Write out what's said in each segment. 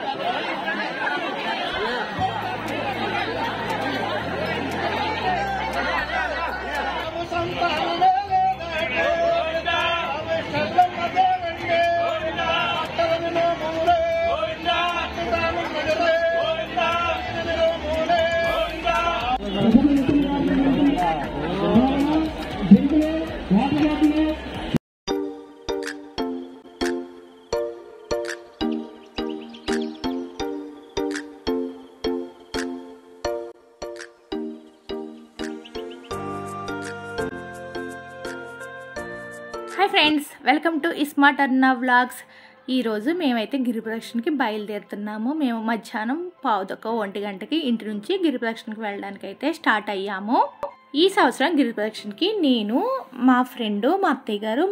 Hi friends, welcome to smart అర్నా vlogs. ఈరోజు మేమైతే గిరి ప్రదక్షిణకి బయలుదేరుతున్నాము. మేము మధ్యాహ్నం 1:15 గంటకి ఇంటి నుంచి గిరి ప్రదక్షిణకి వెళ్ళడానికి అయితే స్టార్ట్ అయ్యాము. ఈ సంవత్సరం గిరి ప్రదక్షిణకి నేను, మా ఫ్రెండు, మా అత్తయ్య గారు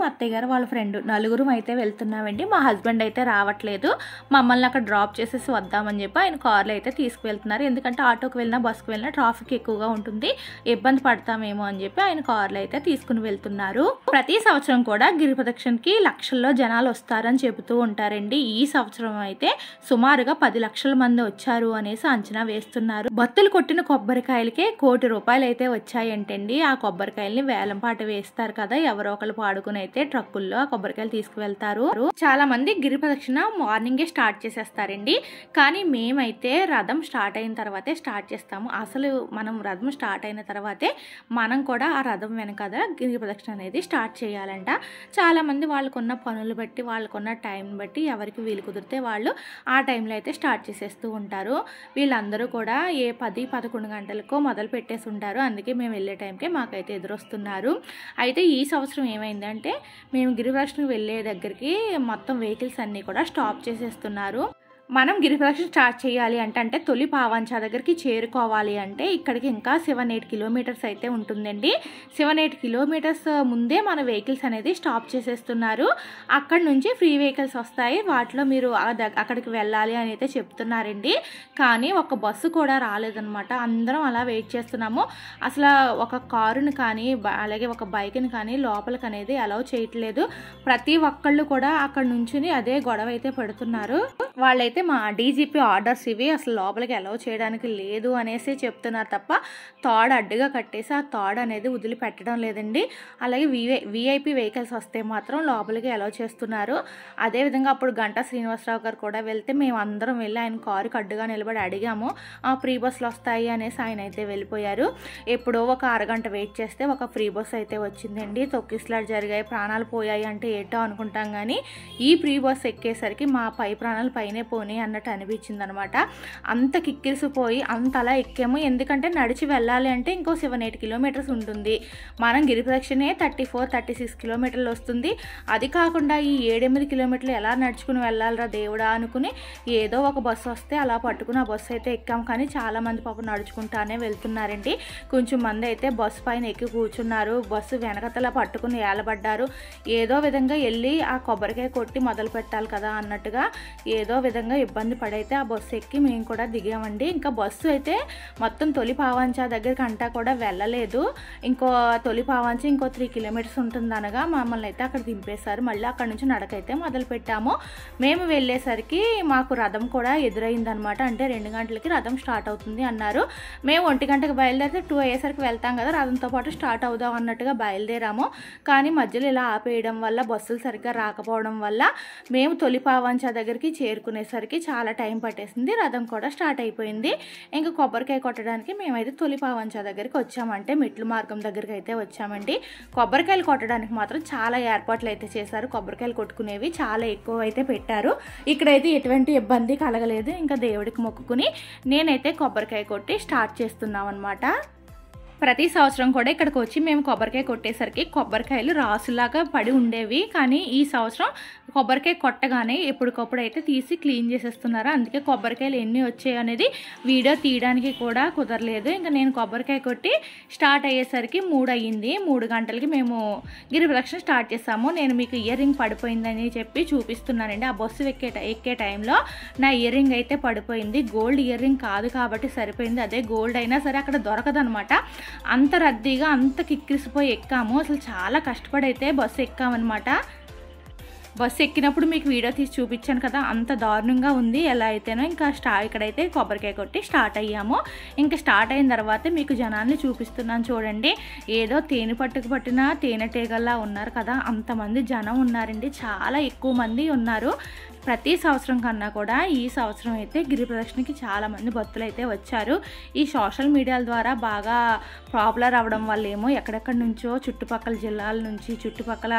వాళ్ళ ఫ్రెండ్ నలుగురం అయితే వెళ్తున్నామండి. మా హస్బెండ్ అయితే రావట్లేదు. మమ్మల్ని అక్కడ డ్రాప్ చేసేసి వద్దామని చెప్పి ఆయన కార్లో అయితే తీసుకువెళ్తున్నారు. ఎందుకంటే ఆటోకి వెళ్ళినా బస్సుకు వెళ్ళినా ట్రాఫిక్ ఎక్కువగా ఉంటుంది, ఇబ్బంది పడతామేమో అని చెప్పి ఆయన కార్లో అయితే తీసుకుని వెళ్తున్నారు. ప్రతి సంవత్సరం కూడా గిరి ప్రదక్షిణకి లక్షల్లో జనాలు వస్తారని చెబుతూ ఉంటారండి. ఈ సంవత్సరం అయితే సుమారుగా 10 లక్షల మంది వచ్చారు అనేసి అంచనా వేస్తున్నారు. భక్తులు కొట్టిన కొబ్బరికాయలకే ₹1 కోటి అయితే వచ్చాయి ఏంటండి. ఆ కొబ్బరికాయల్ని వేలం పాట వేస్తారు కదా, ఎవరో ఒకరు పాడుకుని అయితే ట్రక్కుల్లో ఆ కొబ్బరికాయలు తీసుకువెళ్తారు. చాలా మంది గిరి ప్రదక్షిణ మార్నింగే స్టార్ట్ చేసేస్తారండి. కానీ మేమైతే రథం స్టార్ట్ అయిన తర్వాతే స్టార్ట్ చేస్తాము. అసలు మనం రథం స్టార్ట్ అయిన తర్వాతే మనం కూడా ఆ రథం వెనకాల గిరి ప్రదక్షిణ అనేది స్టార్ట్ చేయాలంట. చాలా మంది వాళ్ళకున్న పనులు బట్టి, వాళ్ళకున్న టైం బట్టి ఎవరికి వీలు కుదిరితే వాళ్ళు ఆ టైంలో అయితే స్టార్ట్ చేసేస్తూ ఉంటారు. వీళ్ళందరూ కూడా 10-11 గంటలకో మొదలు పెట్టేసి ఉంటారు. అందుకే మేము వెళ్ళే టైంకే మాకైతే ఎదురొస్తున్నారు. అయితే ఈ సంవత్సరం ఏమైందంటే, మేము గిరి ప్రదక్షిణకి వెళ్ళే దగ్గరికి మొత్తం వెహికల్స్ అన్నీ కూడా స్టాప్ చేసేస్తున్నారు. మనం గిరి ప్రదక్షిణ స్టార్ట్ చేయాలి అంటే తొలి పావంచా దగ్గరికి చేరుకోవాలి అంటే ఇక్కడికి ఇంకా 7-8 కిలోమీటర్స్ అయితే ఉంటుందండి. 7-8 కిలోమీటర్స్ ముందే మన వెహికల్స్ అనేది స్టాప్ చేసేస్తున్నారు. అక్కడ నుంచి ఫ్రీ వెహికల్స్ వస్తాయి, వాటిలో మీరు అక్కడికి వెళ్ళాలి అని అయితే చెప్తున్నారండి. కానీ ఒక బస్సు కూడా రాలేదన్నమాట. అందరం అలా వెయిట్ చేస్తున్నాము. అసలు ఒక కారుని కానీ అలాగే ఒక బైక్ని కానీ లోపలికి అనేది అలౌ చేయట్లేదు. ప్రతి ఒక్కళ్ళు కూడా అక్కడ నుంచి అదే గొడవ అయితే పెడుతున్నారు. వాళ్ళైతే మా డీజీపీ ఆర్డర్స్ ఇవి, అసలు లోపలికి అలౌ చేయడానికి లేదు అనేసి చెప్తున్నారు తప్ప తాడు అడ్డుగా కట్టేసి ఆ తాడు అనేది వదిలిపెట్టడం లేదండి. అలాగే విఐపీ వెహికల్స్ వస్తే మాత్రం లోపలికి అలౌ చేస్తున్నారు. అదేవిధంగా అప్పుడు గంటా శ్రీనివాసరావు గారు కూడా వెళ్తే మేము అందరం వెళ్ళి ఆయన కారుకి అడ్డుగా నిలబడి అడిగాము. ఫ్రీ బస్సులు వస్తాయి అనేసి ఆయన అయితే వెళ్ళిపోయారు. ఎప్పుడో ఒక అరగంట వెయిట్ చేస్తే ఒక ఫ్రీ బస్ అయితే వచ్చిందండి. తొక్కిసలాట జరిగాయి, ప్రాణాలు పోయాయి అంటే ఏటో అనుకుంటాం, కానీ ఈ ఫ్రీ బస్ ఎక్కేసరికి మా ప్రాణాలు పైనే పోనీ అన్నట్టు అనిపించింది అనమాట. అంత కిక్కిరిసిపోయి అంత అలా ఎక్కాము. ఎందుకంటే నడిచి వెళ్ళాలి అంటే ఇంకో 7-8 కిలోమీటర్స్ ఉంటుంది. మనం గిరి ప్రదక్షిణే 34-36 కిలోమీటర్లు వస్తుంది. అది కాకుండా ఈ 7-8 కిలోమీటర్లు ఎలా నడుచుకుని వెళ్ళాలరా దేవుడా అనుకుని ఏదో ఒక బస్సు వస్తే అలా పట్టుకుని ఆ బస్సు అయితే ఎక్కాం. కానీ చాలా మంది పాపం నడుచుకుంటానే వెళ్తున్నారండి. కొంచెం మంది అయితే బస్సు పైన ఎక్కి కూర్చున్నారు, బస్సు వెనకతలా పట్టుకుని ఏలబడ్డారు. ఏదో విధంగా వెళ్ళి ఆ కొబ్బరికాయ కొట్టి మొదలు పెట్టాలి కదా అన్నట్టుగా ఏదో విధంగా ఇబ్బంది పడైతే ఆ బస్సు ఎక్కి మేము కూడా దిగామండి. ఇంకా బస్సు అయితే మొత్తం తొలి పావంచా దగ్గరికి అంటా కూడా వెళ్ళలేదు. ఇంకో తొలి పావంచా ఇంకో 3 కిలోమీటర్స్ ఉంటుందనగా మమ్మల్ని అయితే అక్కడ దింపేశారు. మళ్ళీ అక్కడ నుంచి నడకైతే మొదలు పెట్టాము. మేము వెళ్ళేసరికి మాకు రథం కూడా ఎదురైందనమాట. అంటే 2 గంటలకి రథం స్టార్ట్ అవుతుంది అన్నారు. మేము 1 గంటకు బయలుదేరితే 2 అయ్యేసరికి వెళ్తాం కదా, రథంతో పాటు స్టార్ట్ అవుదాం అన్నట్టుగా బయలుదేరాము. కానీ మధ్యలో ఇలా ఆపేయడం వల్ల, బస్సులు సరిగ్గా రాకపోవడం వల్ల మేము తొలి పావంచా దగ్గరికి చేరుకునేసరికి చాలా టైం పట్టేసింది. రథం కూడా స్టార్ట్ అయిపోయింది. ఇంకా కొబ్బరికాయ కొట్టడానికి మేమైతే తొలి పావంచా దగ్గరికి వచ్చామంటే మెట్లు మార్గం దగ్గరికి అయితే వచ్చామండి. కొబ్బరికాయలు కొట్టడానికి మాత్రం చాలా ఏర్పాట్లు అయితే చేశారు. కొబ్బరికాయలు కొట్టుకునేవి చాలా ఎక్కువ అయితే పెట్టారు. ఇక్కడైతే ఎటువంటి ఇబ్బంది కలగలేదు. ఇంకా దేవుడికి మొక్కుకుని నేనైతే కొబ్బరికాయ కొట్టి స్టార్ట్ చేస్తున్నాం అనమాట. ప్రతి సంవత్సరం కూడా ఇక్కడికి వచ్చి మేము కొబ్బరికాయ కొట్టేసరికి కొబ్బరికాయలు రాసులాగా పడి ఉండేవి. కానీ ఈ సంవత్సరం కొబ్బరికాయ కొట్టగానే ఎప్పటికప్పుడు అయితే తీసి క్లీన్ చేసేస్తున్నారు. అందుకే కొబ్బరికాయలు ఎన్ని వచ్చాయి అనేది వీడియో తీయడానికి కూడా కుదరలేదు. ఇంకా నేను కొబ్బరికాయ కొట్టి స్టార్ట్ అయ్యేసరికి 3 అయ్యింది. 3 గంటలకి మేము గిరి ప్రదక్షిణ స్టార్ట్ చేసాము. నేను మీకు ఇయర్ రింగ్ పడిపోయిందని చెప్పి చూపిస్తున్నానండి. ఆ బస్సు ఎక్కే టైంలో నా ఇయర్ రింగ్ అయితే పడిపోయింది. గోల్డ్ ఇయర్ రింగ్ కాదు కాబట్టి సరిపోయింది. అదే గోల్డ్ అయినా సరే అక్కడ దొరకదనమాట. అంత రద్దీగా అంత కిక్కిరిసిపోయి ఎక్కాము. అసలు చాలా కష్టపడి అయితే బస్సు ఎక్కామన్నమాట. బస్సు ఎక్కినప్పుడు మీకు వీడియో తీసి చూపించాను కదా, అంత దారుణంగా ఉంది. ఎలా అయితేనో ఇంకా ఇక్కడైతే కొబ్బరికాయ కొట్టి స్టార్ట్ అయ్యాము. ఇంకా స్టార్ట్ అయిన తర్వాత మీకు జనాల్ని చూపిస్తున్నాను చూడండి. ఏదో తేనె పట్టుకు పట్టిన తేనెటీగల్లా ఉన్నారు కదా, అంతమంది జనం ఉన్నారండి. చాలా ఎక్కువ మంది ఉన్నారు. ప్రతి సంవత్సరం కన్నా కూడా ఈ సంవత్సరం అయితే గిరి ప్రదక్షిణకి చాలామంది భక్తులు అయితే వచ్చారు. ఈ సోషల్ మీడియాల ద్వారా బాగా పాపులర్ అవ్వడం వల్ల ఏమో ఎక్కడెక్కడి నుంచో చుట్టుపక్కల జిల్లాల నుంచి, చుట్టుపక్కల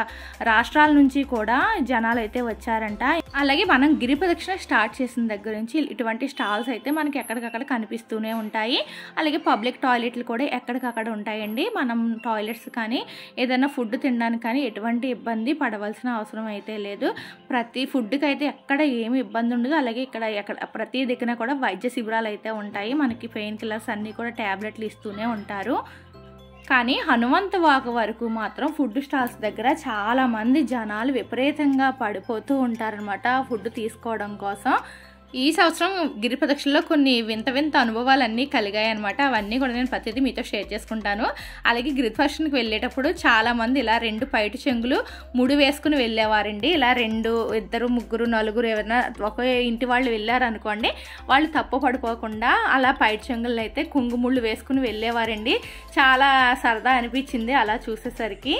రాష్ట్రాల నుంచి కూడా జనాలు అయితే వచ్చారంట. అలాగే మనం గిరి ప్రదక్షిణ స్టార్ట్ చేసిన దగ్గర నుంచి ఇటువంటి స్టాల్స్ అయితే మనకి ఎక్కడికక్కడ కనిపిస్తూనే ఉంటాయి. అలాగే పబ్లిక్ టాయిలెట్లు కూడా ఎక్కడికక్కడ ఉంటాయండి. మనం టాయిలెట్స్ కానీ ఏదైనా ఫుడ్ తినడానికి కానీ ఎటువంటి ఇబ్బంది పడవలసిన అవసరం అయితే లేదు. ప్రతి ఫుడ్కి అయితే ఎక్కడ ఏమి ఇబ్బంది ఉండదు. అలాగే ఎక్కడ ప్రతి దగ్గర కూడా వైద్య శిబిరాలు అయితే ఉంటాయి. మనకి పెయిన్ కిల్లర్స్ అన్నీ కూడా ట్యాబ్లెట్లు ఇస్తూనే ఉంటారు. కానీ హనుమంత వాక వరకు మాత్రం ఫుడ్ స్టాల్స్ దగ్గర చాలామంది జనాలు విపరీతంగా పడిపోతూ ఉంటారనమాట ఫుడ్ తీసుకోవడం కోసం. ఈ సంవత్సరం గిరి ప్రదక్షిణలో కొన్ని వింత వింత అనుభవాలన్నీ కలిగాయి అనమాట. అవన్నీ కూడా నేను ప్రతిదీ మీతో షేర్ చేసుకుంటాను. అలాగే గిరి ప్రదక్షిణకి వెళ్ళేటప్పుడు చాలామంది ఇలా 2 పైటి చెంగులు ముడి వేసుకుని వెళ్ళేవారండి. ఇలా 2, 2, 3, 4 ఎవరైనా ఒక ఇంటి వాళ్ళు వెళ్ళారనుకోండి, వాళ్ళు తప్పు పడిపోకుండా అలా పైటి చెంగులు అయితే కుంగుముళ్ళు వేసుకుని వెళ్ళేవారండి. చాలా సరదా అనిపించింది అలా చూసేసరికి.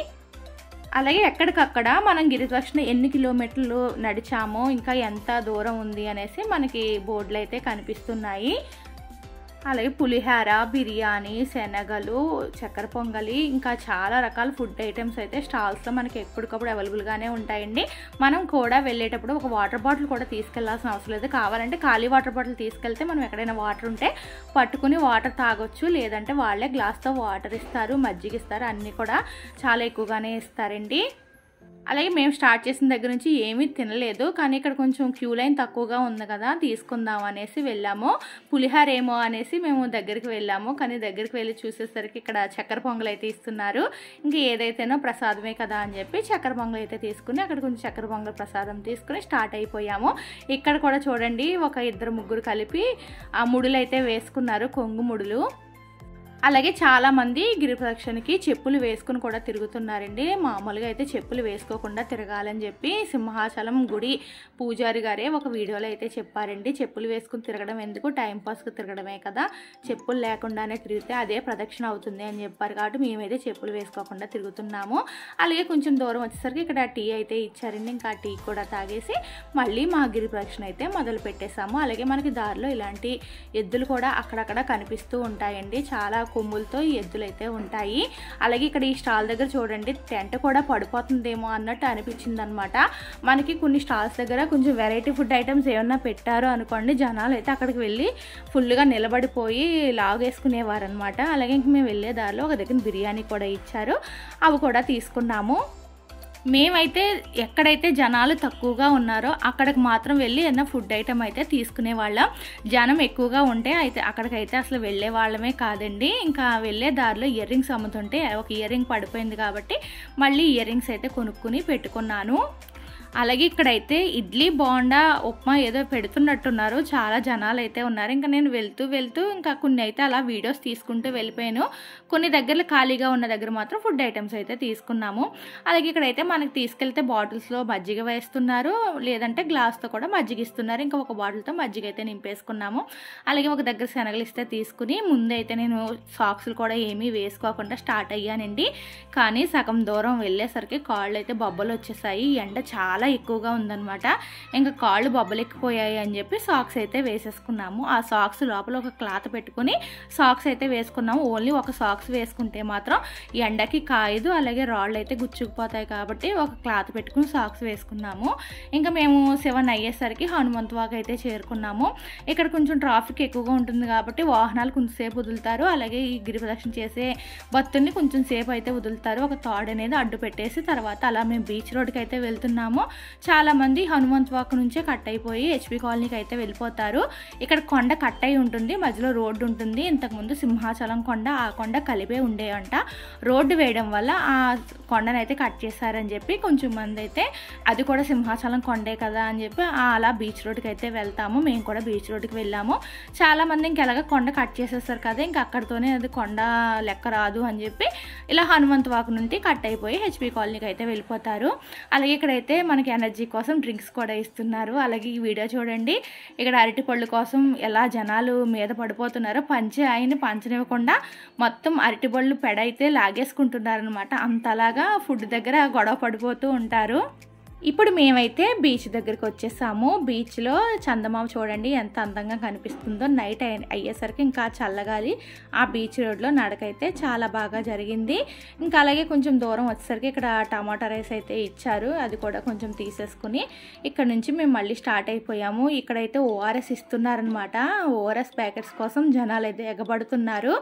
అలాగే ఎక్కడికక్కడ మనం గిరి ప్రదక్షిణ ఎన్ని కిలోమీటర్లు నడిచామో, ఇంకా ఎంత దూరం ఉంది అనేసి మనకి బోర్డులు అయితే కనిపిస్తున్నాయి. అలాగే పులిహార, బిర్యానీ, శనగలు, చక్కెర పొంగలి, ఇంకా చాలా రకాల ఫుడ్ ఐటమ్స్ అయితే స్టాల్స్లో మనకి ఎప్పటికప్పుడు అవైలబుల్గానే ఉంటాయండి. మనం కూడా వెళ్ళేటప్పుడు ఒక వాటర్ బాటిల్ కూడా తీసుకెళ్లాల్సిన అవసరం లేదు. కావాలంటే ఖాళీ వాటర్ బాటిల్ తీసుకెళ్తే మనం ఎక్కడైనా వాటర్ ఉంటే పట్టుకుని వాటర్ తాగొచ్చు. లేదంటే వాళ్ళే గ్లాస్తో వాటర్ ఇస్తారు, మజ్జిగ ఇస్తారు, అన్నీ కూడా చాలా ఎక్కువగానే ఇస్తారండి. అలాగే మేము స్టార్ట్ చేసిన దగ్గర నుంచి ఏమీ తినలేదు. కానీ ఇక్కడ కొంచెం క్యూ లైన్ తక్కువగా ఉంది కదా, తీసుకుందాం అనేసి వెళ్ళాము. పులిహార ఏమో అనేసి మేము దగ్గరికి వెళ్ళాము. కానీ దగ్గరికి వెళ్ళి చూసేసరికి ఇక్కడ చక్కెర పొంగల్ అయితే ఇస్తున్నారు. ఇంకా ఏదైతేనో ప్రసాదమే కదా అని చెప్పి చక్కెర పొంగల్ అయితే తీసుకుని అక్కడ కొంచెం చక్కెర పొంగల్ ప్రసాదం తీసుకుని స్టార్ట్ అయిపోయాము. ఇక్కడ కూడా చూడండి, ఒక 2, 3 కలిపి ఆ ముడులు అయితే వేసుకున్నారు, కొంగు ముడులు. అలాగే చాలామంది గిరి ప్రదక్షిణకి చెప్పులు వేసుకుని కూడా తిరుగుతున్నారండి. మామూలుగా అయితే చెప్పులు వేసుకోకుండా తిరగాలని చెప్పి సింహాచలం గుడి పూజారి గారే ఒక వీడియోలో అయితే చెప్పారండి. చెప్పులు వేసుకుని తిరగడం ఎందుకు, టైంపాస్కి తిరగడమే కదా, చెప్పులు లేకుండానే తిరిగితే అదే ప్రదక్షిణ అవుతుంది అని చెప్పారు. కాబట్టి మేమైతే చెప్పులు వేసుకోకుండా తిరుగుతున్నాము. అలాగే కొంచెం దూరం వచ్చేసరికి ఇక్కడ టీ అయితే ఇచ్చారండి. ఇంకా టీ కూడా తాగేసి మళ్ళీ మా గిరి ప్రదక్షిణ అయితే మొదలు పెట్టేశాము. అలాగే మనకి దారిలో ఇలాంటి ఎద్దులు కూడా అక్కడక్కడ కనిపిస్తూ ఉంటాయండి. చాలా కొమ్ములతో ఈ ఎద్దులు అయితే ఉంటాయి. అలాగే ఇక్కడ ఈ స్టాల్ దగ్గర చూడండి, టెంట్ కూడా పడిపోతుందేమో అన్నట్టు అనిపించింది అనమాట. మనకి కొన్ని స్టాల్స్ దగ్గర కొంచెం వెరైటీ ఫుడ్ ఐటమ్స్ ఏమన్నా పెట్టారు అనుకోండి, జనాలు అయితే అక్కడికి వెళ్ళి ఫుల్గా నిలబడిపోయి లాగేసుకునేవారు అనమాట. అలాగే ఇంక మేము వెళ్ళే దారిలో ఒక దగ్గర బిర్యానీ కూడా ఇచ్చారు, అవి కూడా తీసుకున్నాము. మేమైతే ఎక్కడైతే జనాలు తక్కువగా ఉన్నారో అక్కడికి మాత్రం వెళ్ళి ఏదైనా ఫుడ్ ఐటమ్ అయితే తీసుకునే వాళ్ళం. జనం ఎక్కువగా ఉంటే అయితే అక్కడికైతే అసలు వెళ్ళే వాళ్ళమే కాదండి. ఇంకా వెళ్ళే దారిలో ఇయర్ రింగ్స్ అమ్ముతుంటే ఒక ఇయర్ రింగ్ పడిపోయింది కాబట్టి మళ్ళీ ఇయర్ రింగ్స్ అయితే కొనుక్కుని పెట్టుకున్నాను. అలాగే ఇక్కడైతే ఇడ్లీ, బోండా, ఉప్మా ఏదో పెడుతున్నట్టున్నారు. చాలా జనాలు అయితే ఉన్నారు. ఇంకా నేను వెళ్తూ ఇంకా కొన్ని అయితే అలా వీడియోస్ తీసుకుంటూ వెళ్ళిపోయాను. కొన్ని దగ్గర ఖాళీగా ఉన్న దగ్గర మాత్రం ఫుడ్ ఐటమ్స్ అయితే తీసుకున్నాము. అలాగే ఇక్కడైతే మనకి తీసుకెళ్తే బాటిల్స్లో మజ్జిగ వేస్తున్నారు, లేదంటే గ్లాస్తో కూడా మజ్జిగ ఇస్తున్నారు. ఇంకా ఒక బాటిల్తో మజ్జిగ అయితే నింపేసుకున్నాము. అలాగే ఒక దగ్గర శనగలు ఇస్తే తీసుకుని ముందైతే నేను సాక్స్లు కూడా ఏమీ వేసుకోకుండా స్టార్ట్ అయ్యానండి. కానీ సగం దూరం వెళ్ళేసరికి కాళ్ళు అయితే బొబ్బలు వచ్చేసాయి. ఎండ చాలా ఎక్కువగా ఉందన్నమాట. ఇంకా కాళ్ళు బొబ్బలెక్కిపోయాయి అని చెప్పి సాక్స్ అయితే వేసేసుకున్నాము. ఆ సాక్స్ లోపల ఒక క్లాత్ పెట్టుకుని సాక్స్ అయితే వేసుకున్నాము. ఓన్లీ ఒక సాక్స్ వేసుకుంటే మాత్రం ఎండకి కాయదు, అలాగే రాళ్ళు అయితే గుచ్చుకుపోతాయి కాబట్టి ఒక క్లాత్ పెట్టుకుని సాక్స్ వేసుకున్నాము. ఇంకా మేము 7 అయ్యేసరికి హనుమంత వాక్ అయితే చేరుకున్నాము. ఇక్కడ కొంచెం ట్రాఫిక్ ఎక్కువగా ఉంటుంది కాబట్టి వాహనాలు కొంచెంసేపు వదులుతారు. అలాగే ఈ గిరి ప్రదక్షిణ చేసే భక్తుల్ని కొంచెం సేపు అయితే వదులుతారు. ఒక తాడు అనేది అడ్డు పెట్టేసి తర్వాత అలా మేము బీచ్ రోడ్కి అయితే వెళ్తున్నాము. చాలామంది హనుమంత వాక్ నుంచే కట్ అయిపోయి హెచ్పి కాలనీకి అయితే వెళ్ళిపోతారు. ఇక్కడ కొండ కట్ అయి ఉంటుంది, మధ్యలో రోడ్డు ఉంటుంది. ఇంతకుముందు సింహాచలం కొండ, ఆ కొండ కలిపే ఉండేవంట. రోడ్డు వేయడం వల్ల ఆ కొండనైతే కట్ చేశారని చెప్పి కొంచెం మంది అయితే అది కూడా సింహాచలం కొండే కదా అని చెప్పి అలా బీచ్ రోడ్కి అయితే వెళ్తాము. మేము కూడా బీచ్ రోడ్కి వెళ్ళాము. చాలామంది ఇంకెలాగ కొండ కట్ చేసేస్తారు కదా, ఇంకా అక్కడితోనే అది కొండ లెక్క రాదు అని చెప్పి ఇలా హనుమంత వాక్ నుండి కట్ అయిపోయి హెచ్పి కాలనీకి అయితే వెళ్ళిపోతారు. అలాగే ఇక్కడైతే మన మనకి ఎనర్జీ కోసం డ్రింక్స్ కూడా ఇస్తున్నారు. అలాగే ఈ వీడియో చూడండి, ఇక్కడ అరటిపళ్ళు కోసం ఎలా జనాలు మీద పడిపోతున్నారో, పంచనివ్వకుండా మొత్తం అరటిపళ్ళు పెడైతే లాగేసుకుంటున్నారనమాట. అంతలాగా ఫుడ్ దగ్గర గొడవ పడిపోతూ ఉంటారు. ఇప్పుడు మేమైతే బీచ్ దగ్గరికి వచ్చేసాము. బీచ్లో చందమామ చూడండి ఎంత అందంగా కనిపిస్తుందో. నైట్ అయ్యేసరికి ఇంకా చల్లగాలి. ఆ బీచ్ రోడ్లో నడకైతే చాలా బాగా జరిగింది. ఇంకా అలాగే కొంచెం దూరం వచ్చేసరికి ఇక్కడ టమాటా రైస్ అయితే ఇచ్చారు. అది కూడా కొంచెం తీసేసుకుని ఇక్కడ నుంచి మేము మళ్ళీ స్టార్ట్ అయిపోయాము. ఇక్కడైతే ఓఆర్ఎస్ ఇస్తున్నారనమాట. ఓఆర్ఎస్ ప్యాకెట్స్ కోసం జనాలు అయితే ఎగబడుతున్నారు.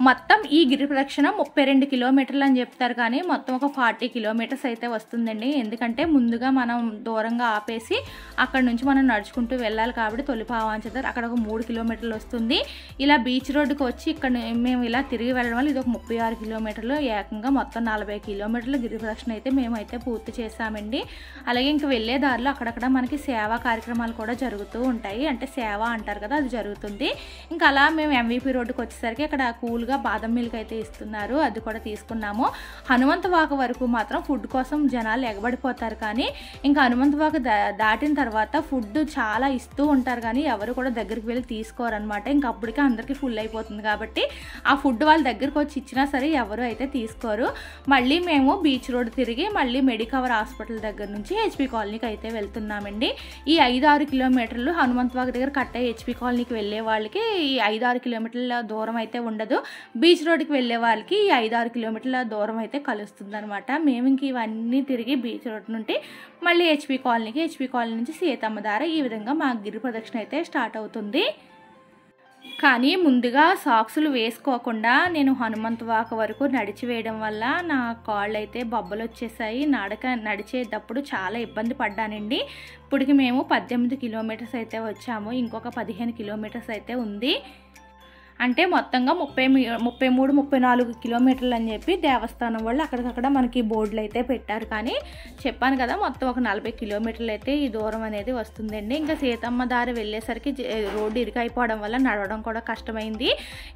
మొత్తం ఈ గిరి ప్రదక్షిణ 32 కిలోమీటర్లు అని చెప్తారు, కానీ మొత్తం ఒక 40 కిలోమీటర్స్ అయితే వస్తుందండి. ఎందుకంటే ముందుగా మనం దూరంగా ఆపేసి అక్కడ నుంచి మనం నడుచుకుంటూ వెళ్ళాలి కాబట్టి తొలిపావాంచదారు అక్కడ ఒక 3 కిలోమీటర్లు వస్తుంది. ఇలా బీచ్ రోడ్డుకి వచ్చి ఇక్కడ మేము ఇలా తిరిగి వెళ్ళడం వల్ల ఇది ఒక 36 కిలోమీటర్లు, ఏకంగా మొత్తం 40 కిలోమీటర్ల గిరి ప్రదక్షిణ అయితే మేమైతే పూర్తి చేసామండి. అలాగే ఇంక వెళ్ళే దారిలో అక్కడక్కడ మనకి సేవా కార్యక్రమాలు కూడా జరుగుతూ ఉంటాయి. అంటే సేవ అంటారు కదా, అది జరుగుతుంది. ఇంకా అలా మేము MVP రోడ్డుకి వచ్చేసరికి అక్కడ కూల్ బాదం మిల్క్ అయితే ఇస్తున్నారు, అది కూడా తీసుకున్నాము. హనుమంతవాక వరకు మాత్రం ఫుడ్ కోసం జనాలు ఎగబడిపోతారు, కానీ ఇంకా హనుమంతవాక దాటిన తర్వాత ఫుడ్ చాలా ఇస్తూ ఉంటారు, కానీ ఎవరు కూడా దగ్గరికి వెళ్ళి తీసుకోరనమాట. ఇంకా అప్పటికే అందరికీ ఫుల్ అయిపోతుంది కాబట్టి ఆ ఫుడ్ వాళ్ళ దగ్గరికి వచ్చి ఇచ్చినా సరే ఎవరు అయితే తీసుకోరు. మళ్ళీ మేము బీచ్ రోడ్ తిరిగి మళ్ళీ మెడికవర్ హాస్పిటల్ దగ్గర నుంచి HP కాలనీకి అయితే వెళ్తున్నామండి. ఈ 5-6 కిలోమీటర్లు హనుమంతవాక దగ్గర కట్టే HP కాలనీకి వెళ్ళే వాళ్ళకి ఈ 5-6 కిలోమీటర్ల దూరం అయితే ఉండదు. బీచ్ రోడ్కి వెళ్ళే వాళ్ళకి 5-6 కిలోమీటర్ల దూరం అయితే కలుస్తుంది అనమాట. మేము ఇంక ఇవన్నీ తిరిగి బీచ్ రోడ్ నుండి మళ్ళీ HP కాలనీ నుంచి సీతమ్మ దార, ఈ విధంగా మా గిరి ప్రదక్షిణ అయితే స్టార్ట్ అవుతుంది. కానీ ముందుగా సాక్సులు వేసుకోకుండా నేను హనుమంతవాక వరకు నడిచి వేయడం వల్ల నా కాళ్ళు అయితే బొబ్బలు వచ్చేసాయి. నడిచేటప్పుడు చాలా ఇబ్బంది పడ్డానండి. ఇప్పటికి మేము 18 కిలోమీటర్స్ అయితే వచ్చాము, ఇంకొక 15 కిలోమీటర్స్ అయితే ఉంది. అంటే మొత్తంగా 33-34 కిలోమీటర్లు అని చెప్పి దేవస్థానం వాళ్ళు అక్కడికక్కడ మనకి బోర్డులు అయితే పెట్టారు. కానీ చెప్పాను కదా, మొత్తం ఒక 40 కిలోమీటర్లు అయితే ఈ దూరం అనేది వస్తుందండి. ఇంకా సీతమ్మ దారి వెళ్ళేసరికి రోడ్డు ఇరుకైపోవడం వల్ల నడవడం కూడా కష్టమైంది.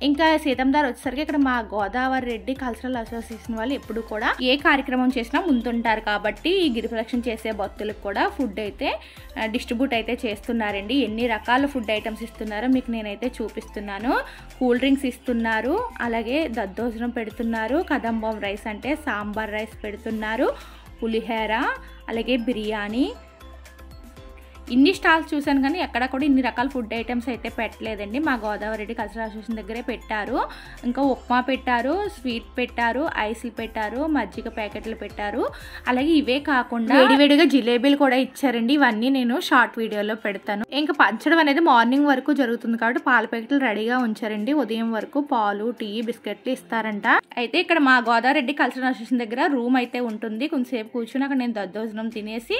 ఇంకా సీతమ్మ దారి వచ్చేసరికి ఇక్కడ మా గోదావరి రెడ్డి కల్చరల్ అసోసియేషన్ వాళ్ళు ఎప్పుడు కూడా ఏ కార్యక్రమం చేసినా ముందుంటారు కాబట్టి ఈ గిరి ప్రదక్షిణ చేసే భక్తులకు కూడా ఫుడ్ అయితే డిస్ట్రిబ్యూట్ అయితే చేస్తున్నారండి. ఎన్ని రకాల ఫుడ్ ఐటమ్స్ ఇస్తున్నారో మీకు నేనైతే చూపిస్తున్నాను. కూల్ డ్రింక్స్ ఇస్తున్నారు, అలాగే దద్దోజనం పెడుతున్నారు, కదంబం రైస్ అంటే సాంబార్ రైస్ పెడుతున్నారు, పులిహోర, అలాగే బిర్యానీ. ఇన్ని స్టాల్స్ చూశాను కానీ ఎక్కడ కూడా ఇన్ని రకాల ఫుడ్ ఐటమ్స్ అయితే పెట్టలేదండి. మా గోదావరి రెడ్డి కల్చరల్ అసోసియేషన్ దగ్గరే పెట్టారు. ఇంకా ఉప్మా పెట్టారు, స్వీట్ పెట్టారు, ఐస్లు పెట్టారు, మజ్జిగ ప్యాకెట్లు పెట్టారు. అలాగే ఇవే కాకుండా వేడివేడిగా జిలేబీలు కూడా ఇచ్చారండి. ఇవన్నీ నేను షార్ట్ వీడియోలో పెడతాను. ఇంకా పంచడం అనేది మార్నింగ్ వరకు జరుగుతుంది కాబట్టి పాల ప్యాకెట్లు రెడీగా ఉంచారండి. ఉదయం వరకు పాలు, టీ, బిస్కెట్లు ఇస్తారంట. అయితే ఇక్కడ మా గోదావరి రెడ్డి కల్చరల్ అసోసియేషన్ దగ్గర రూమ్ అయితే ఉంటుంది. కొంచెంసేపు కూర్చుని అక్కడ నేను దద్దోజనం తినేసి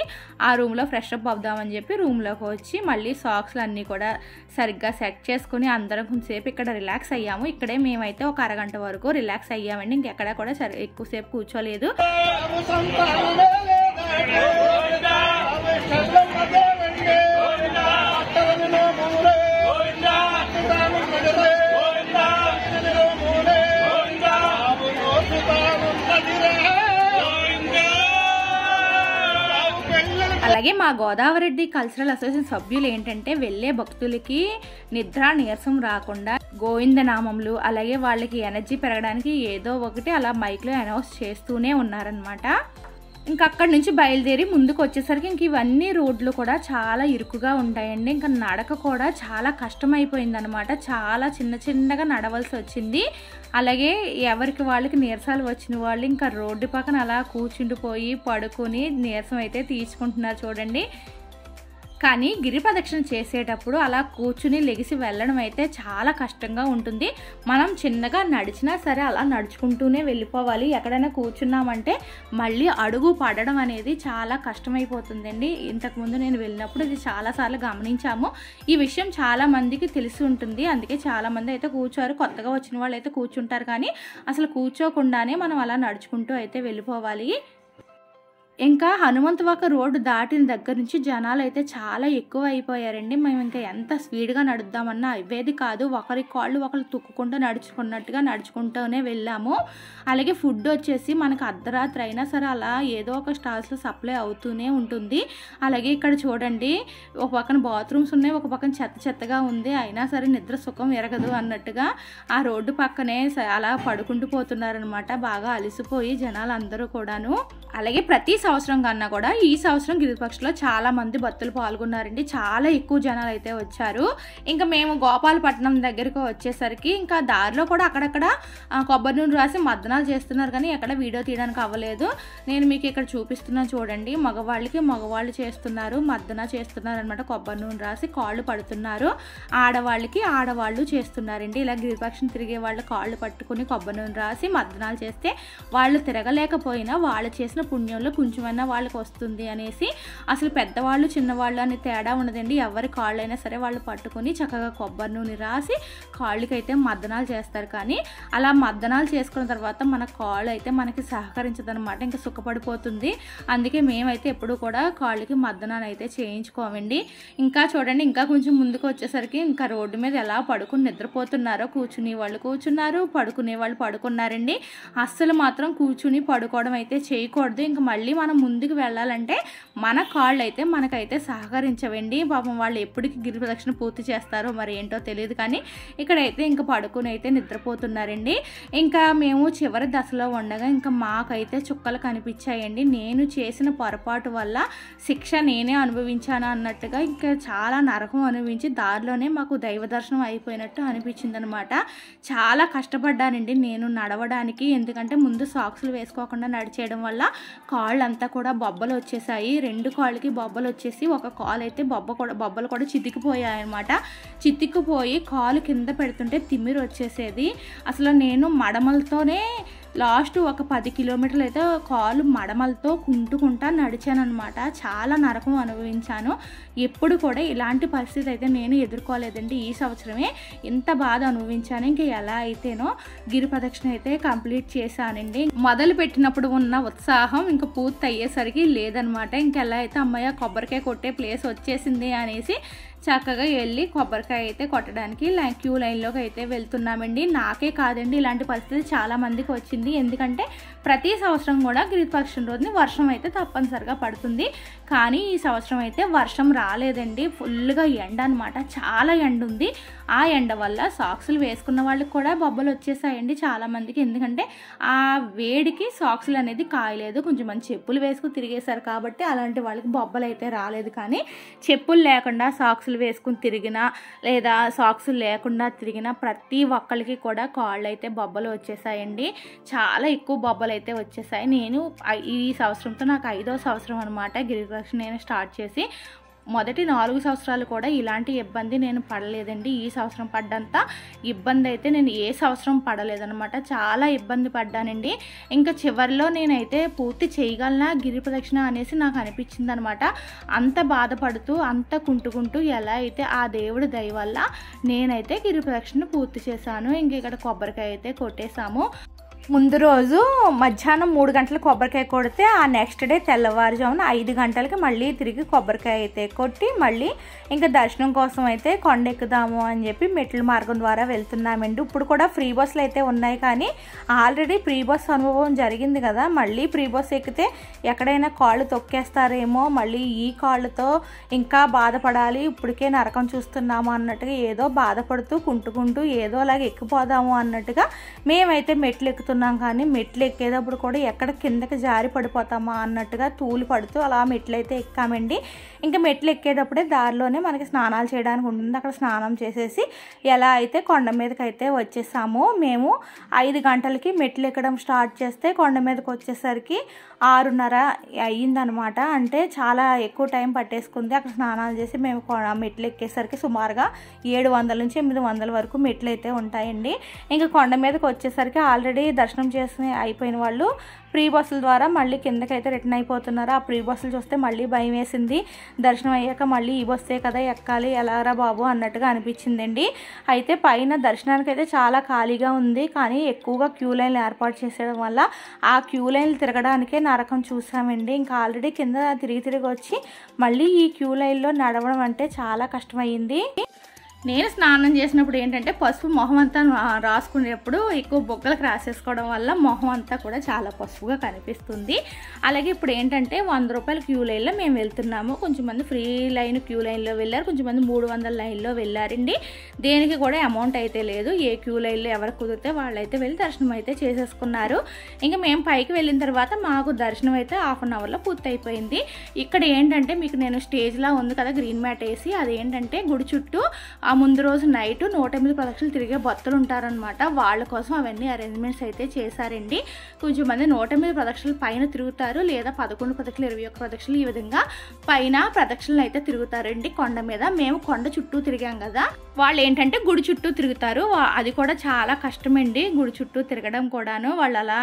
ఆ రూమ్లో ఫ్రెష్ అప్ అవుదామని చెప్పి రూమ్లోకి వచ్చి మళ్ళీ సాక్స్లు అన్నీ కూడా సరిగ్గా సెట్ చేసుకుని అందరం కొంచెంసేపు ఇక్కడ రిలాక్స్ అయ్యాము. ఇక్కడే మేమైతే ఒక అరగంట వరకు రిలాక్స్ అయ్యామండి. ఇంకెక్కడ కూడా ఎక్కువసేపు కూర్చోలేదు. అలాగే మా గోదావరి రెడ్డి కల్చరల్ అసోసియేషన్ సభ్యులు ఏంటంటే వెళ్ళే భక్తులకి నిద్ర నీరసం రాకుండా గోవిందనామములు, అలాగే వాళ్ళకి ఎనర్జీ పెరగడానికి ఏదో ఒకటి అలా మైక్లో అనౌన్స్ చేస్తూనే ఉన్నారనమాట. ఇంకా అక్కడి నుంచి బయలుదేరి ముందుకు వచ్చేసరికి ఇంక ఇవన్నీ రోడ్లు కూడా చాలా ఇరుకుగా ఉంటాయండి. ఇంకా నడక కూడా చాలా కష్టమైపోయింది అనమాట. చాలా చిన్నగా నడవలసి వచ్చింది. అలాగే ఎవరికి వాళ్ళకి నీరసాలు వచ్చిన వాళ్ళు ఇంకా రోడ్డు పక్కన అలా కూర్చుండిపోయి పడుకొని నీరసం అయితే తీర్చుకుంటున్నారు చూడండి. కానీ గిరి ప్రదక్షిణ చేసేటప్పుడు అలా కూర్చుని లెగిసి వెళ్ళడం అయితే చాలా కష్టంగా ఉంటుంది. మనం చిన్నగా నడిచినా సరే అలా నడుచుకుంటూనే వెళ్ళిపోవాలి. ఎక్కడైనా కూర్చున్నామంటే మళ్ళీ అడుగు పడడం అనేది చాలా కష్టమైపోతుందండి. ఇంతకుముందు నేను వెళ్ళినప్పుడు ఇది చాలాసార్లు గమనించాము. ఈ విషయం చాలా మందికి తెలిసి ఉంటుంది, అందుకే చాలామంది అయితే కూర్చోరు. కొత్తగా వచ్చిన వాళ్ళు అయితే కూర్చుంటారు, కానీ అసలు కూర్చోకుండానే మనం అలా నడుచుకుంటూ అయితే వెళ్ళిపోవాలి. ఇంకా హనుమంతవాక రోడ్డు దాటిన దగ్గర నుంచి జనాలు అయితే చాలా ఎక్కువ అయిపోయారండి. మేము ఇంకా ఎంత స్పీడ్గా నడుద్దామన్నా అయ్యేది కాదు. ఒకరి కాళ్ళు ఒకరు తుక్కుకుంటూ నడుచుకుంటూనే వెళ్ళాము. అలాగే ఫుడ్ వచ్చేసి మనకు అర్ధరాత్రి అయినా సరే అలా ఏదో ఒక స్టాల్స్లో సప్లై అవుతూనే ఉంటుంది. అలాగే ఇక్కడ చూడండి, ఒక పక్కన బాత్రూమ్స్ ఉన్నాయి, ఒక పక్కన చెత్తగా ఉంది, అయినా సరే నిద్ర సుఖం ఎరగదు అన్నట్టుగా ఆ రోడ్డు పక్కనే అలా పడుకుంటూ పోతున్నారనమాట, బాగా అలసిపోయి జనాలు అందరూ కూడాను. అలాగే ప్రతి సంవత్సరం కన్నా కూడా ఈ సంవత్సరం గిరిపక్షలో చాలా మంది భక్తులు పాల్గొన్నారండి. చాలా ఎక్కువ జనాలు అయితే వచ్చారు. ఇంకా మేము గోపాలపట్నం దగ్గరకు వచ్చేసరికి ఇంకా దారిలో కూడా అక్కడక్కడ కొబ్బరి నూనె రాసి మద్దనాలు చేస్తున్నారు, కానీ ఎక్కడ వీడియో తీయడానికి అవ్వలేదు. నేను మీకు ఇక్కడ చూపిస్తున్నాను చూడండి. మగవాళ్ళు చేస్తున్నారు, మద్దన చేస్తున్నారు అనమాట. కొబ్బరి నూనె రాసి కాళ్ళు పడుతున్నారు. ఆడవాళ్ళు చేస్తున్నారండి. ఇలా గిరిపక్షం తిరిగే వాళ్ళు కాళ్ళు పట్టుకుని కొబ్బరి నూనె రాసి మద్దనాలు చేస్తే వాళ్ళు తిరగలేకపోయినా వాళ్ళు చేసిన పుణ్యంలో కొంచెమైనా వాళ్ళకి వస్తుంది అనేసి, అసలు పెద్దవాళ్ళు చిన్నవాళ్ళు అని తేడా ఉండదండి. ఎవరి కాళ్ళైనా సరే వాళ్ళు పట్టుకొని చక్కగా కొబ్బరి నూనె రాసి కాళ్ళకైతే మద్దనాలు చేస్తారు. కానీ అలా మద్దనాలు చేసుకున్న తర్వాత మన కాళ్ళు అయితే మనకి సహకరించదనమాట, ఇంకా సుఖపడిపోతుంది. అందుకే మేమైతే ఎప్పుడు కూడా కాళ్ళకి మద్దనాలు అయితే చేయించుకోమండి. ఇంకా చూడండి, ఇంకా కొంచెం ముందుకు వచ్చేసరికి ఇంకా రోడ్డు మీద ఎలా పడుకుని నిద్రపోతున్నారో, కూర్చునే వాళ్ళు కూర్చున్నారు, పడుకునే వాళ్ళు పడుకున్నారండి. అస్సలు మాత్రం కూర్చుని పడుకోవడం అయితే చేయకూడదు. ఇంకా మళ్ళీ మనం ముందుకు వెళ్ళాలంటే మన కాళ్ళు అయితే మనకైతే సహకరించవండి. పాపం వాళ్ళు ఎప్పటికి గిరి ప్రదక్షిణ పూర్తి చేస్తారో మరి ఏంటో తెలియదు, కానీ ఇక్కడైతే ఇంకా పడుకుని అయితే నిద్రపోతున్నారండి. ఇంకా మేము చివరి దశలో ఉండగా ఇంకా మాకైతే చుక్కలు కనిపించాయండి. నేను చేసిన పొరపాటు వల్ల శిక్ష నేనే అనుభవించాను అన్నట్టుగా ఇంకా చాలా నరకం అనుభవించి దారిలోనే మాకు దైవ దర్శనం అయిపోయినట్టు అనిపించింది అనమాట. చాలా కష్టపడ్డానండి నేను నడవడానికి, ఎందుకంటే ముందు సాక్సులు వేసుకోకుండా నడిచేయడం వల్ల కాళ్ళంతా కూడా బొబ్బలు వచ్చేసాయి. 2 కాళ్ళకి బొబ్బలు వచ్చేసి ఒక కాలు అయితే బొబ్బలు కూడా చితికిపోయాయి అనమాట. చితికిపోయి కాలు కింద పెడుతుంటే తిమ్మిరి వచ్చేసేది. అసలు నేను మడమలతోనే లాస్ట్ ఒక 10 కిలోమీటర్లు అయితే కాలు మడమలతో కుంటుకుంటా నడిచానమాట. చాలా నరకం అనుభవించాను. ఎప్పుడు కూడా ఇలాంటి పరిస్థితి అయితే నేను ఎదుర్కోలేదండి. ఈ సంవత్సరమే ఇంత బాధ అనుభవించాను. ఇంకా ఎలా అయితేనో గిరి ప్రదక్షిణ అయితే కంప్లీట్ చేశానండి. మొదలు పెట్టినప్పుడు ఉన్న ఉత్సాహం ఇంకా పూర్తి అయ్యేసరికి లేదనమాట. ఇంకెలా అయితే అమ్మయ్య కొబ్బరికాయ కొట్టే ప్లేస్ వచ్చేసింది అనేసి చక్కగా వెళ్ళి కొబ్బరికాయ అయితే కొట్టడానికి క్యూ లైన్లోకి అయితే వెళ్తున్నామండి. నాకే కాదండి, ఇలాంటి పరిస్థితి చాలా మందికి వచ్చింది. ఎందుకంటే ప్రతి సంవత్సరం కూడా గిరిపక్షం రోజుని వర్షం అయితే తప్పనిసరిగా పడుతుంది. కానీ ఈ సంవత్సరం అయితే వర్షం రాలేదండి. ఫుల్గా ఎండ అనమాట, చాలా ఎండ ఉంది. ఆ ఎండ వల్ల సాక్సులు వేసుకున్న వాళ్ళకి కూడా బొబ్బలు వచ్చేసాయండి చాలామందికి. ఎందుకంటే ఆ వేడికి సాక్సులు అనేది కాయలేదు. కొంచెం మంది చెప్పులు వేసుకుని తిరిగేశారు కాబట్టి అలాంటి వాళ్ళకి బొబ్బలు అయితే రాలేదు. కానీ చెప్పులు లేకుండా సాక్సులు వేసుకుని తిరిగినా లేదా సాక్సులు లేకుండా తిరిగినా ప్రతి ఒక్కరికి కూడా కాళ్ళు అయితే బొబ్బలు వచ్చేసాయండి. చాలా ఎక్కువ బొబ్బలు అయితే వచ్చేసాయి. నేను ఈ సంవత్సరంతో నాకు 5వ సంవత్సరం అనమాట గిరిప్రదక్షిణ నేను స్టార్ట్ చేసి. మొదటి 4 సంవత్సరాలు కూడా ఇలాంటి ఇబ్బంది నేను పడలేదండి. ఈ సంవత్సరం పడ్డంత ఇబ్బంది అయితే నేను ఏ సంవత్సరం పడలేదనమాట. చాలా ఇబ్బంది పడ్డానండి. ఇంకా చివరిలో నేనైతే పూర్తి చేయగలనా గిరి ప్రదక్షిణ అనేసి నాకు అనిపించింది అనమాట. అంత బాధపడుతూ అంత కుంటుకుంటూ ఎలా అయితే ఆ దేవుడి దయ వల్ల నేనైతే గిరి ప్రదక్షిణ పూర్తి చేశాను. ఇంక ఇక్కడ కొబ్బరికాయ అయితే కొట్టేశాము. ముందు రోజు మధ్యాహ్నం 3 గంటలకు కొబ్బరికాయ కొడితే ఆ నెక్స్ట్ డే తెల్లవారుజామున 5 గంటలకి మళ్ళీ తిరిగి కొబ్బరికాయ అయితే కొట్టి మళ్ళీ ఇంకా దర్శనం కోసం అయితే కొండ ఎక్కుదాము అని చెప్పి మెట్ల మార్గం ద్వారా వెళ్తున్నామండి. ఇప్పుడు కూడా ఫ్రీ బస్సులు అయితే ఉన్నాయి, కానీ ఆల్రెడీ ఫ్రీ బస్ అనుభవం జరిగింది కదా. మళ్ళీ ఫ్రీ బస్ ఎక్కితే ఎక్కడైనా కాళ్ళు తొక్కేస్తారేమో, మళ్ళీ ఈ కాళ్ళతో ఇంకా బాధపడాలి, ఇప్పటికే నరకం చూస్తున్నాము అన్నట్టుగా ఏదో బాధపడుతూ కుంటుకుంటూ ఏదో అలాగే ఎక్కిపోదాము అన్నట్టుగా మేమైతే మెట్లు ఎక్కుతున్నాం. కానీ మెట్లు ఎక్కేటప్పుడు కూడా ఎక్కడ కిందకి జారి పడిపోతామా అన్నట్టుగా తూలి పడుతూ అలా మెట్లు అయితే ఎక్కామండి. ఇంకా మెట్లు ఎక్కేటప్పుడే దారిలోనే మనకి స్నానాలు చేయడానికి ఉంటుంది. అక్కడ స్నానం చేసేసి ఎలా అయితే కొండ మీదకి అయితే వచ్చేసాము. మేము 5 గంటలకి మెట్లు ఎక్కడం స్టార్ట్ చేస్తే కొండ మీదకి వచ్చేసరికి 6:30 అయ్యిందనమాట. అంటే చాలా ఎక్కువ టైం పట్టేసుకుంది. అక్కడ స్నానాలు చేసి మేము మెట్లు ఎక్కేసరికి సుమారుగా 700 నుంచి 800 వరకు మెట్లు అయితే ఉంటాయండి. ఇంకా కొండ మీదకి వచ్చేసరికి ఆల్రెడీ దర్శనం చేసి అయిపోయిన వాళ్ళు ప్రీ బస్సుల ద్వారా మళ్ళీ కిందకైతే రిటర్న్ అయిపోతున్నారు. ఆ ప్రీ బస్సులు చూస్తే మళ్ళీ భయం వేసింది. దర్శనం అయ్యాక మళ్ళీ ఈ బస్సే కదా ఎక్కాలి, ఎలారా బాబు అన్నట్టుగా అనిపించిందండి. అయితే పైన దర్శనానికి అయితే చాలా ఖాళీగా ఉంది, కానీ ఎక్కువగా క్యూ లైన్లు ఏర్పాటు చేసేయడం వల్ల ఆ క్యూ లైన్లు తిరగడానికే నరకం చూసామండి. ఇంకా ఆల్రెడీ కింద తిరిగి వచ్చి మళ్ళీ ఈ క్యూ లైన్లో నడవడం అంటే చాలా కష్టమయ్యింది. నేను స్నానం చేసినప్పుడు ఏంటంటే పసుపు మొహం అంతా రాసుకునేటప్పుడు ఎక్కువ బొగ్గలకు రాసేసుకోవడం వల్ల మొహం అంతా కూడా చాలా పసుపుగా కనిపిస్తుంది. అలాగే ఇప్పుడు ఏంటంటే 100 రూపాయల క్యూ లైన్లో మేము వెళ్తున్నాము. కొంచెం మంది ఫ్రీ లైన్ క్యూ లైన్లో వెళ్ళారు, కొంచెం మంది 300 లైన్లో వెళ్ళారండి. దేనికి కూడా అమౌంట్ అయితే లేదు. ఏ క్యూ లైన్లో ఎవరు కుదిరితే వాళ్ళైతే వెళ్ళి దర్శనం అయితే చేసేసుకున్నారు. ఇంకా మేము పైకి వెళ్ళిన తర్వాత మాకు దర్శనం అయితే 1/2 అవర్లో పూర్తి అయిపోయింది. ఇక్కడ ఏంటంటే మీకు నేను స్టేజ్లా ఉంది కదా గ్రీన్ మ్యాట్ వేసి, అదేంటంటే గుడి చుట్టూ ముందు రోజు నైట్ 108 ప్రదక్షిణలు తిరిగే భక్తులు ఉంటారనమాట. వాళ్ళ కోసం అవన్నీ అరేంజ్మెంట్స్ అయితే చేశారండి. కొంచెం మంది 108 ప్రదక్షిణలు పైన తిరుగుతారు, లేదా 11 ప్రదక్షిణలు 21 ప్రదక్షిణలు ఈ విధంగా పైన ప్రదక్షిణలు అయితే తిరుగుతారండి కొండ మీద. మేము కొండ చుట్టూ తిరిగాం కదా, వాళ్ళు ఏంటంటే గుడి చుట్టూ తిరుగుతారు. అది కూడా చాలా కష్టమండి గుడి చుట్టూ తిరగడం కూడాను. వాళ్ళు అలా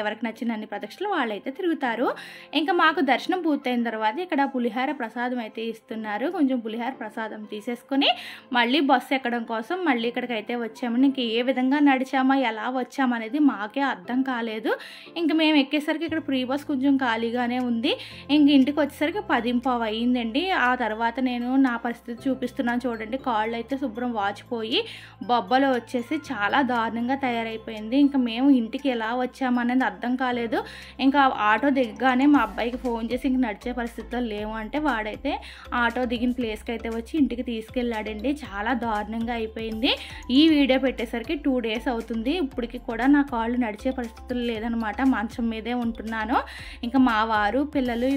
ఎవరికి నచ్చిన అన్ని ప్రదక్షిణలు వాళ్ళైతే తిరుగుతారు. ఇంకా మాకు దర్శనం పూర్తయిన తర్వాత ఇక్కడ పులిహార ప్రసాదం అయితే ఇస్తున్నారు. కొంచెం పులిహార ప్రసాదం తీసేసుకొని మళ్ళీ బస్సు ఎక్కడం కోసం మళ్ళీ ఇక్కడికి అయితే వచ్చాము. ఇంక ఏ విధంగా నడిచామా ఎలా వచ్చామనేది మాకే అర్థం కాలేదు. ఇంక మేము ఎక్కేసరికి ఇక్కడ ప్రీ బస్ కొంచెం ఖాళీగానే ఉంది. ఇంక ఇంటికి వచ్చేసరికి 10:15 అయ్యిందండి. ఆ తర్వాత నేను నా పరిస్థితి చూపిస్తున్నాను చూడండి. కాళ్ళు అయితే శుభ్రం వాచిపోయి బొబ్బలు వచ్చేసి చాలా దారుణంగా తయారైపోయింది. ఇంకా మేము ఇంటికి ఎలా వచ్చామనేది అర్థం కాలేదు. ఇంకా ఆటో దిగగానే మా అబ్బాయికి ఫోన్ చేసి ఇంక నడిచే పరిస్థితిలో లేవు అంటే వాడైతే ఆటో దిగిన ప్లేస్కి అయితే వచ్చి ఇంటికి తీసుకెళ్ళాడండి. చాలా దారుణంగా అయిపోయింది. ఈ వీడియో పెట్టేసరికి 2 డేస్ అవుతుంది. ఇప్పటికి కూడా నా కాళ్ళు నడిచే పరిస్థితులు లేదనమాట. మంచం మీదే ఉంటున్నాను. ఇంకా మా వారు పిల్లలు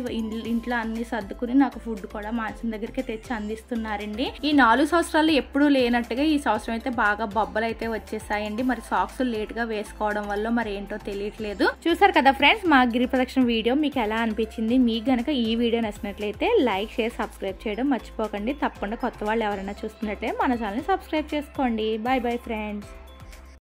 ఇంట్లో అన్ని సర్దుకుని నాకు ఫుడ్ కూడా మంచం దగ్గరికి తెచ్చి అందిస్తున్నారండి. ఈ 4 సంవత్సరాలు ఎప్పుడూ లేనట్టుగా ఈ సంవత్సరం అయితే బాగా బొబ్బలు అయితే వచ్చేసాయండి. మరి సాక్స్ లేట్గా వేసుకోవడం వల్ల మరి ఏంటో తెలియట్లేదు. చూసారు కదా ఫ్రెండ్స్ మా గిరి ప్రదక్షిణ వీడియో మీకు ఎలా అనిపించింది? మీకు గనక ఈ వీడియో నచ్చినట్లయితే లైక్ షేర్ సబ్స్క్రైబ్ చేయడం మర్చిపోకండి. తప్పకుండా కొత్త వాళ్ళు ఎవరైనా చూస్తున్నట్లయితే మన ఛానల్ని సబ్స్క్రైబ్ చేసుకోండి. Bye bye friends.